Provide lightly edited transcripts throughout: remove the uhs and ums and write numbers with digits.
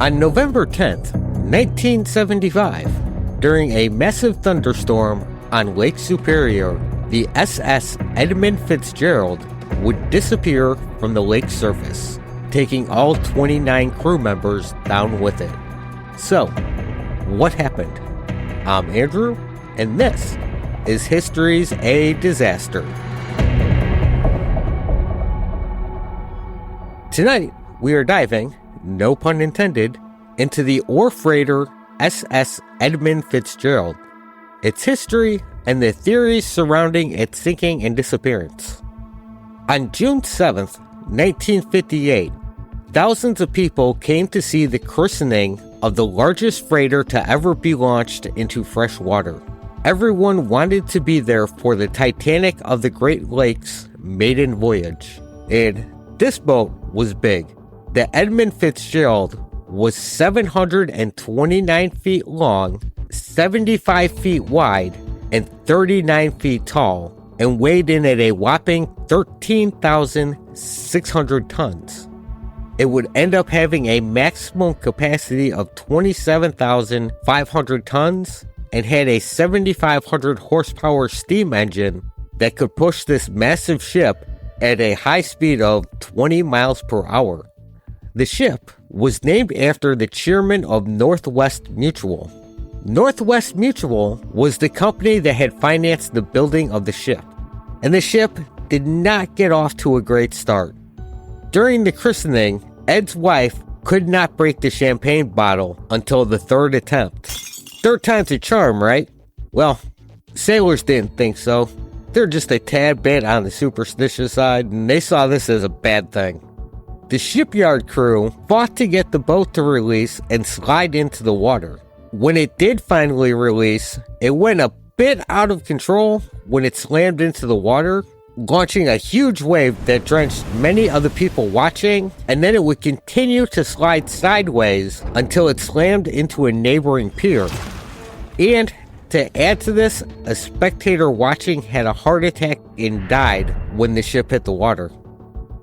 On November 10th, 1975, during a massive thunderstorm on Lake Superior, the SS Edmund Fitzgerald would disappear from the lake's surface, taking all 29 crew members down with it. So, what happened? I'm Andrew, and this is History's a Disaster. Tonight, we are diving, no pun intended, into the ore freighter SS Edmund Fitzgerald, its history, and the theories surrounding its sinking and disappearance. On June 7th, 1958, thousands of people came to see the christening of the largest freighter to ever be launched into fresh water. Everyone wanted to be there for the Titanic of the Great Lakes maiden voyage, and this boat was big. The Edmund Fitzgerald was 729 feet long, 75 feet wide, and 39 feet tall, and weighed in at a whopping 13,600 tons. It would end up having a maximum capacity of 27,500 tons and had a 7,500 horsepower steam engine that could push this massive ship at a high speed of 20 miles per hour. The ship was named after the chairman of Northwest Mutual. Northwest Mutual was the company that had financed the building of the ship, and the ship did not get off to a great start. During the christening, Ed's wife could not break the champagne bottle until the third attempt. Third time's a charm, right? Well, sailors didn't think so. They're just a tad bit on the superstitious side, and they saw this as a bad thing. The shipyard crew fought to get the boat to release and slide into the water. When it did finally release, it went a bit out of control when it slammed into the water, launching a huge wave that drenched many of the people watching, and then it would continue to slide sideways until it slammed into a neighboring pier. And to add to this, a spectator watching had a heart attack and died when the ship hit the water.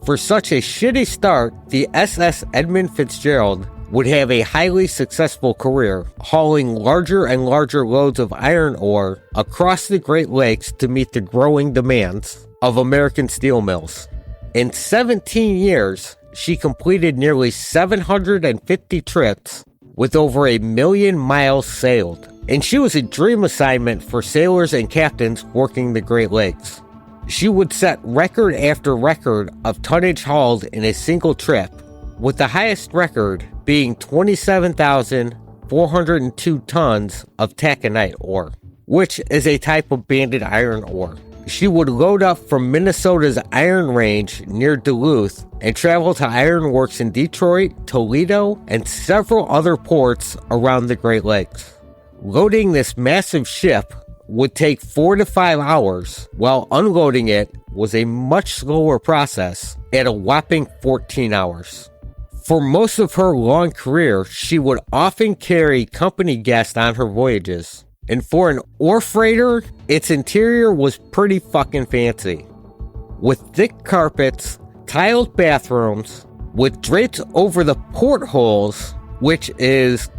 For such a shitty start, the SS Edmund Fitzgerald would have a highly successful career, hauling larger and larger loads of iron ore across the Great Lakes to meet the growing demands of American steel mills. In 17 years, she completed nearly 750 trips with over 1 million miles sailed, and she was a dream assignment for sailors and captains working the Great Lakes. She would set record after record of tonnage hauled in a single trip, with the highest record being 27,402 tons of taconite ore, which is a type of banded iron ore. She would load up from Minnesota's Iron Range near Duluth and travel to ironworks in Detroit, Toledo, and several other ports around the Great Lakes. Loading this massive ship would take 4 to 5 hours, while unloading it was a much slower process at a whopping 14 hours. For most of her long career, she would often carry company guests on her voyages. And for an ore freighter, its interior was pretty fucking fancy. With thick carpets, tiled bathrooms, with drapes over the portholes, which is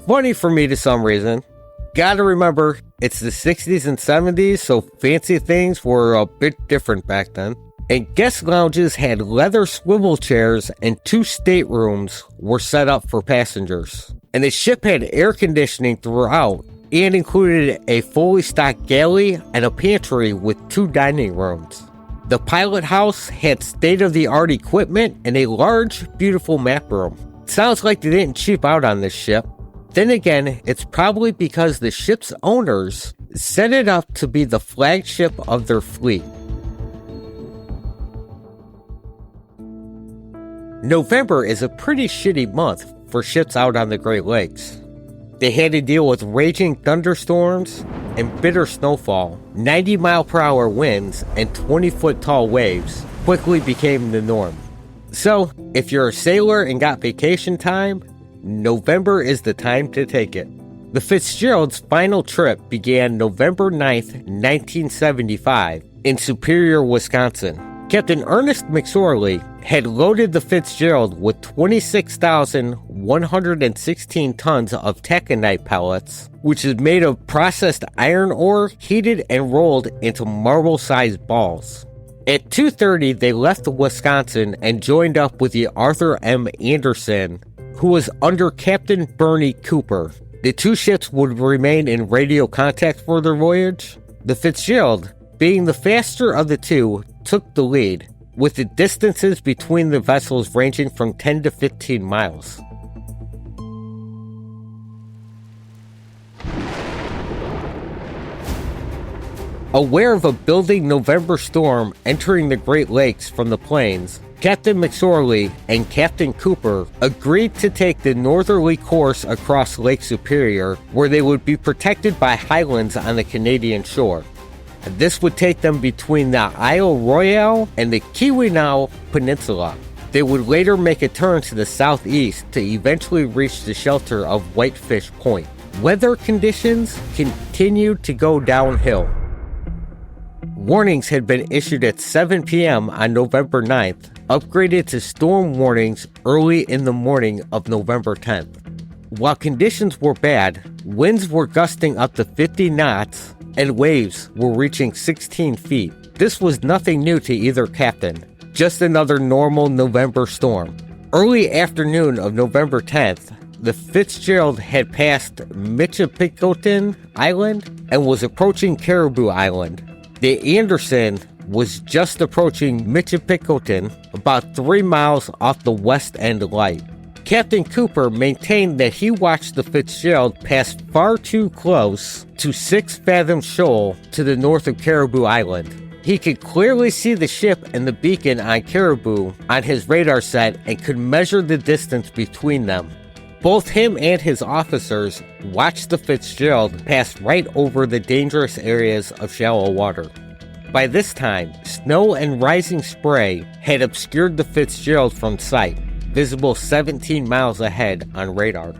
funny for me to some reason. Gotta remember, it's the 60s and 70s, so fancy things were a bit different back then. And guest lounges had leather swivel chairs, and 2 staterooms were set up for passengers. And the ship had air conditioning throughout, and included a fully stocked galley and a pantry with 2 dining rooms. The pilot house had state-of-the-art equipment and a large, beautiful map room. Sounds like they didn't cheap out on this ship. Then again, it's probably because the ship's owners set it up to be the flagship of their fleet. November is a pretty shitty month for ships out on the Great Lakes. They had to deal with raging thunderstorms and bitter snowfall. 90-mile-per-hour winds and 20-foot tall waves quickly became the norm. So, if you're a sailor and got vacation time, November is the time to take it. The Fitzgerald's final trip began November 9th, 1975, in Superior, Wisconsin. Captain Ernest McSorley had loaded the Fitzgerald with 26,116 tons of taconite pellets, which is made of processed iron ore heated and rolled into marble-sized balls. At 2:30, they left Wisconsin and joined up with the Arthur M. Anderson, who was under Captain Bernie Cooper. The two ships would remain in radio contact for their voyage. The Fitzgerald, being the faster of the two, took the lead, with the distances between the vessels ranging from 10 to 15 miles. Aware of a building November storm entering the Great Lakes from the plains, Captain McSorley and Captain Cooper agreed to take the northerly course across Lake Superior, where they would be protected by highlands on the Canadian shore. This would take them between the Isle Royale and the Keweenaw Peninsula. They would later make a turn to the southeast to eventually reach the shelter of Whitefish Point. Weather conditions continued to go downhill. Warnings had been issued at 7 p.m. on November 9th, upgraded to storm warnings early in the morning of November 10th. While conditions were bad, winds were gusting up to 50 knots and waves were reaching 16 feet. This was nothing new to either captain, just another normal November storm. Early afternoon of November 10th, the Fitzgerald had passed Michipicoten Island and was approaching Caribou Island. The Anderson was just approaching Michipicoten, about 3 miles off the west end light. Captain Cooper maintained that he watched the Fitzgerald pass far too close to 6 Fathom Shoal to the north of Caribou Island. He could clearly see the ship and the beacon on Caribou on his radar set and could measure the distance between them. Both him and his officers watched the Fitzgerald pass right over the dangerous areas of shallow water. By this time, snow and rising spray had obscured the Fitzgerald from sight, visible 17 miles ahead on radar.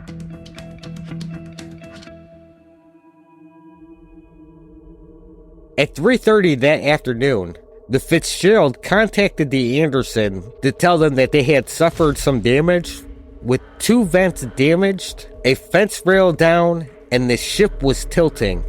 At 3:30 that afternoon, the Fitzgerald contacted the Anderson to tell them that they had suffered some damage, with 2 vents damaged, a fence rail down, and the ship was tilting.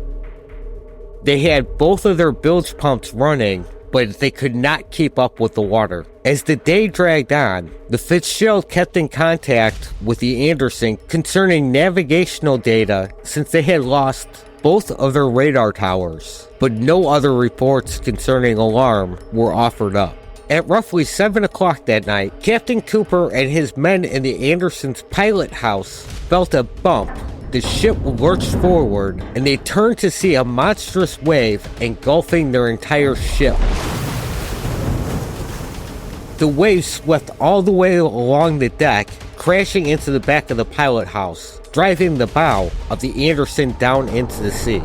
They had both of their bilge pumps running, but they could not keep up with the water. As the day dragged on, the Fitzgerald kept in contact with the Anderson concerning navigational data since they had lost both of their radar towers, but no other reports concerning alarm were offered up. At roughly 7 o'clock that night, Captain Cooper and his men in the Anderson's pilot house felt a bump. The ship lurched forward, and they turned to see a monstrous wave engulfing their entire ship. The wave swept all the way along the deck, crashing into the back of the pilot house, driving the bow of the Anderson down into the sea.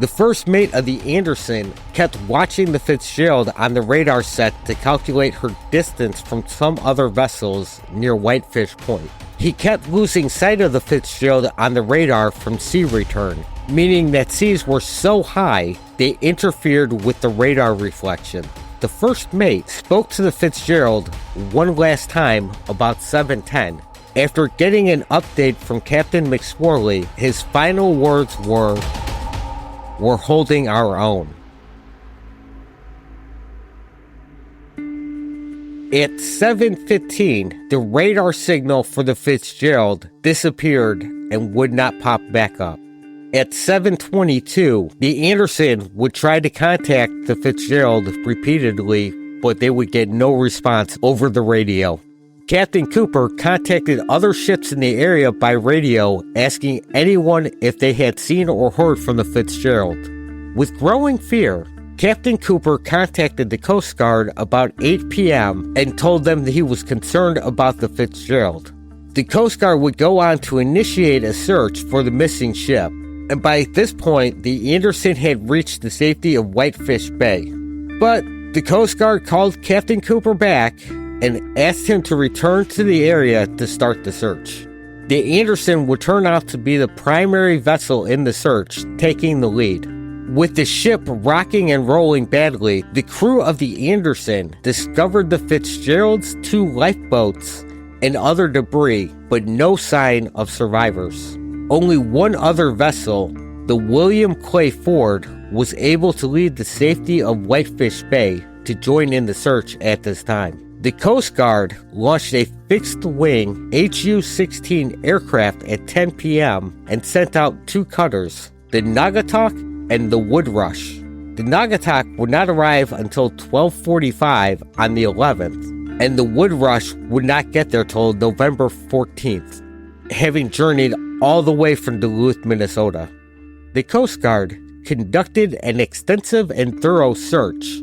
The first mate of the Anderson kept watching the Fitzgerald on the radar set to calculate her distance from some other vessels near Whitefish Point. He kept losing sight of the Fitzgerald on the radar from sea return, meaning that seas were so high they interfered with the radar reflection. The first mate spoke to the Fitzgerald one last time about 7:10. After getting an update from Captain McSorley, his final words were, "We're holding our own." At 7:15, the radar signal for the Fitzgerald disappeared and would not pop back up. At 7:22, the Anderson would try to contact the Fitzgerald repeatedly, but they would get no response over the radio. Captain Cooper contacted other ships in the area by radio, asking anyone if they had seen or heard from the Fitzgerald. With growing fear, Captain Cooper contacted the Coast Guard about 8 p.m. and told them that he was concerned about the Fitzgerald. The Coast Guard would go on to initiate a search for the missing ship, and by this point, the Anderson had reached the safety of Whitefish Bay. But the Coast Guard called Captain Cooper back and asked him to return to the area to start the search. The Anderson would turn out to be the primary vessel in the search, taking the lead. With the ship rocking and rolling badly, the crew of the Anderson discovered the Fitzgerald's 2 lifeboats and other debris, but no sign of survivors. Only one other vessel, the William Clay Ford, was able to leave the safety of Whitefish Bay to join in the search at this time. The Coast Guard launched a fixed-wing HU-16 aircraft at 10 p.m. and sent out 2 cutters, the Naugatuck and the Woodrush. The Naugatuck would not arrive until 12:45 on the 11th, and the Woodrush would not get there till November 14th, having journeyed all the way from Duluth, Minnesota. The Coast Guard conducted an extensive and thorough search.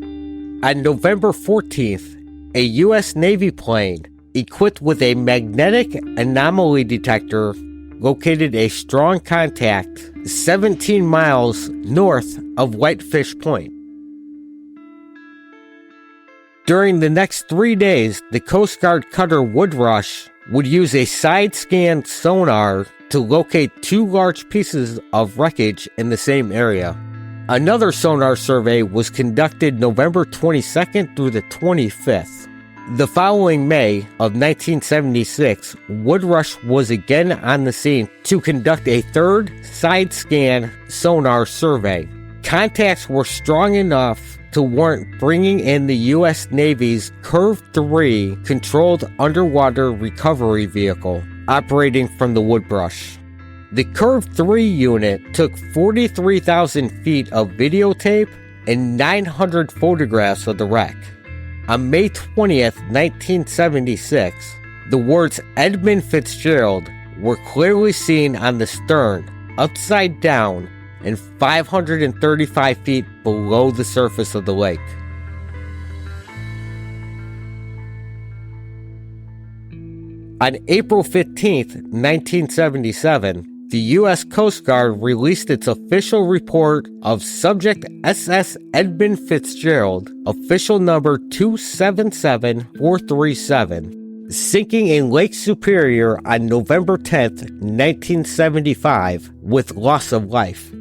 On November 14th, a U.S. Navy plane equipped with a magnetic anomaly detector located a strong contact 17 miles north of Whitefish Point. During the next 3 days, the Coast Guard cutter Woodrush would use a side-scan sonar to locate 2 large pieces of wreckage in the same area. Another sonar survey was conducted November 22nd through the 25th. The following May of 1976, Woodrush was again on the scene to conduct a 3rd side-scan sonar survey. Contacts were strong enough to warrant bringing in the U.S. Navy's Curve 3 controlled underwater recovery vehicle operating from the Woodrush. The Curve 3 unit took 43,000 feet of videotape and 900 photographs of the wreck. On May 20th, 1976, the words Edmund Fitzgerald were clearly seen on the stern, upside down, and 535 feet below the surface of the lake. On April 15th, 1977, the U.S. Coast Guard released its official report of subject SS Edmund Fitzgerald, official number 277437, sinking in Lake Superior on November 10th, 1975, with loss of life.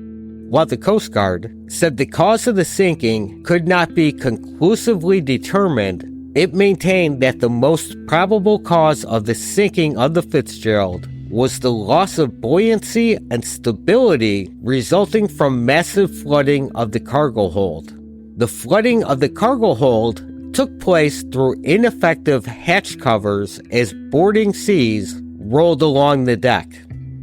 While the Coast Guard said the cause of the sinking could not be conclusively determined, it maintained that the most probable cause of the sinking of the Fitzgerald was the loss of buoyancy and stability resulting from massive flooding of the cargo hold. The flooding of the cargo hold took place through ineffective hatch covers as boarding seas rolled along the deck.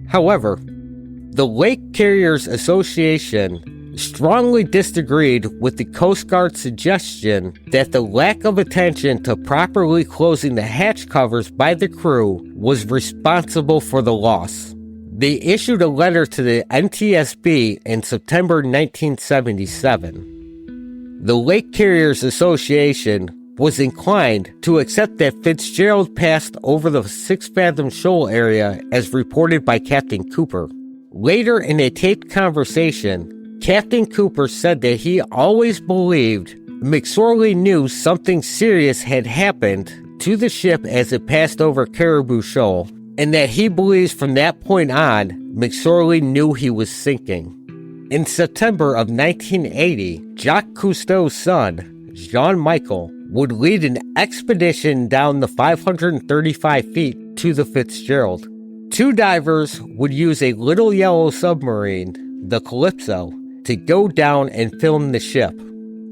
However, the Lake Carriers Association strongly disagreed with the Coast Guard's suggestion that the lack of attention to properly closing the hatch covers by the crew was responsible for the loss. They issued a letter to the NTSB in September 1977. The Lake Carriers Association was inclined to accept that Fitzgerald passed over the 6 Fathom Shoal area as reported by Captain Cooper. Later in a taped conversation, Captain Cooper said that he always believed McSorley knew something serious had happened to the ship as it passed over Caribou Shoal, and that he believes from that point on, McSorley knew he was sinking. In September of 1980, Jacques Cousteau's son, Jean Michel, would lead an expedition down the 535 feet to the Fitzgerald. 2 divers would use a little yellow submarine, the Calypso, to go down and film the ship,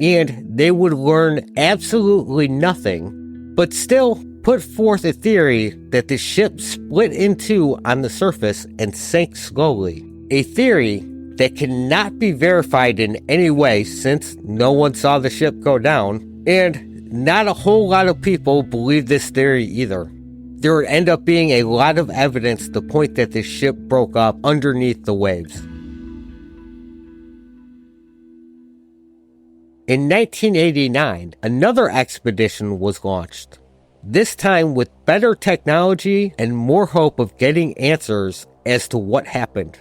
and they would learn absolutely nothing, but still put forth a theory that the ship split in 2 on the surface and sank slowly, a theory that cannot be verified in any way since no one saw the ship go down, and not a whole lot of people believe this theory either. There would end up being a lot of evidence to point that the ship broke up underneath the waves. In 1989, another expedition was launched, this time with better technology and more hope of getting answers as to what happened.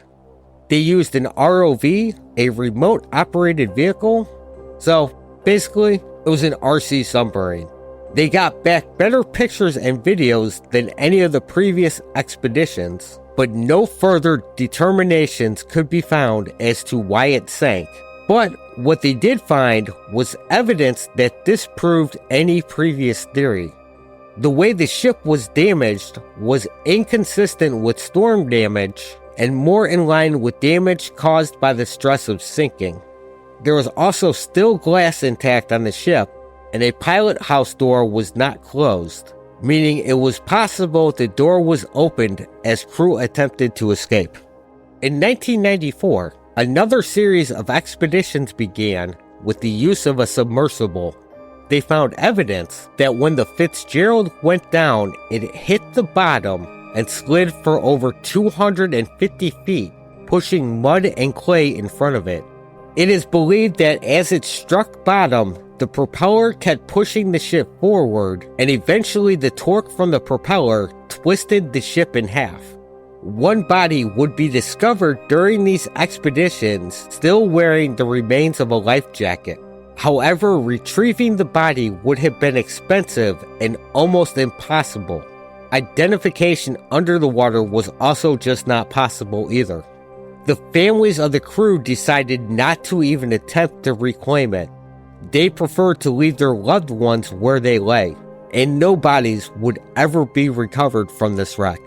They used an ROV, a remote-operated vehicle, so basically, it was an RC submarine. They got back better pictures and videos than any of the previous expeditions, but no further determinations could be found as to why it sank. But what they did find was evidence that disproved any previous theory. The way the ship was damaged was inconsistent with storm damage and more in line with damage caused by the stress of sinking. There was also still glass intact on the ship, and a pilot house door was not closed, meaning it was possible the door was opened as crew attempted to escape. In 1994, another series of expeditions began with the use of a submersible. They found evidence that when the Fitzgerald went down, it hit the bottom and slid for over 250 feet, pushing mud and clay in front of it. It is believed that as it struck bottom, the propeller kept pushing the ship forward, and eventually the torque from the propeller twisted the ship in half. One body would be discovered during these expeditions still wearing the remains of a life jacket. However, retrieving the body would have been expensive and almost impossible. Identification under the water was also just not possible either. The families of the crew decided not to even attempt to reclaim it. They preferred to leave their loved ones where they lay, and no bodies would ever be recovered from this wreck.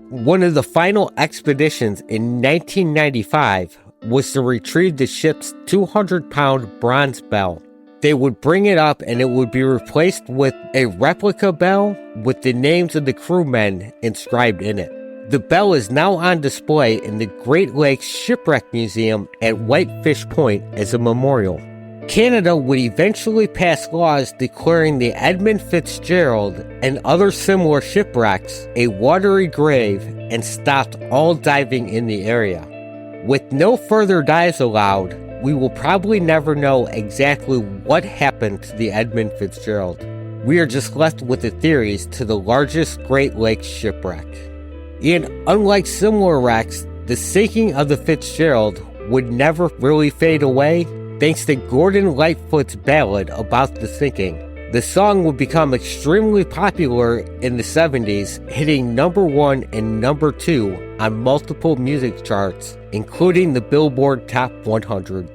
One of the final expeditions in 1995 was to retrieve the ship's 200-pound bronze bell. They would bring it up and it would be replaced with a replica bell with the names of the crewmen inscribed in it. The bell is now on display in the Great Lakes Shipwreck Museum at Whitefish Point as a memorial. Canada would eventually pass laws declaring the Edmund Fitzgerald and other similar shipwrecks a watery grave and stopped all diving in the area. With no further dives allowed, we will probably never know exactly what happened to the Edmund Fitzgerald. We are just left with the theories to the largest Great Lakes shipwreck. And unlike similar wrecks, the sinking of the Fitzgerald would never really fade away thanks to Gordon Lightfoot's ballad about the sinking. The song would become extremely popular in the 70s, hitting number 1 and number 2 on multiple music charts, including the Billboard Top 100.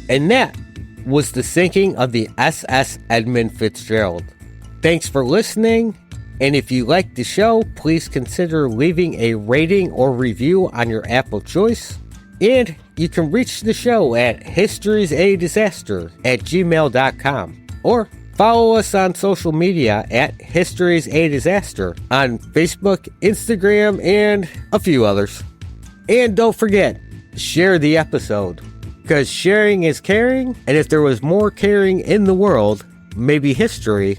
And that was the sinking of the SS Edmund Fitzgerald. Thanks for listening, and if you liked the show, please consider leaving a rating or review on your app of choice. And you can reach the show at historiesadisaster@gmail.com, or follow us on social media at historiesadisaster on Facebook, Instagram, and a few others. And don't forget, share the episode, because sharing is caring, and if there was more caring in the world, maybe history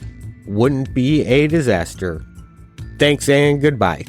wouldn't be a disaster. Thanks and goodbye.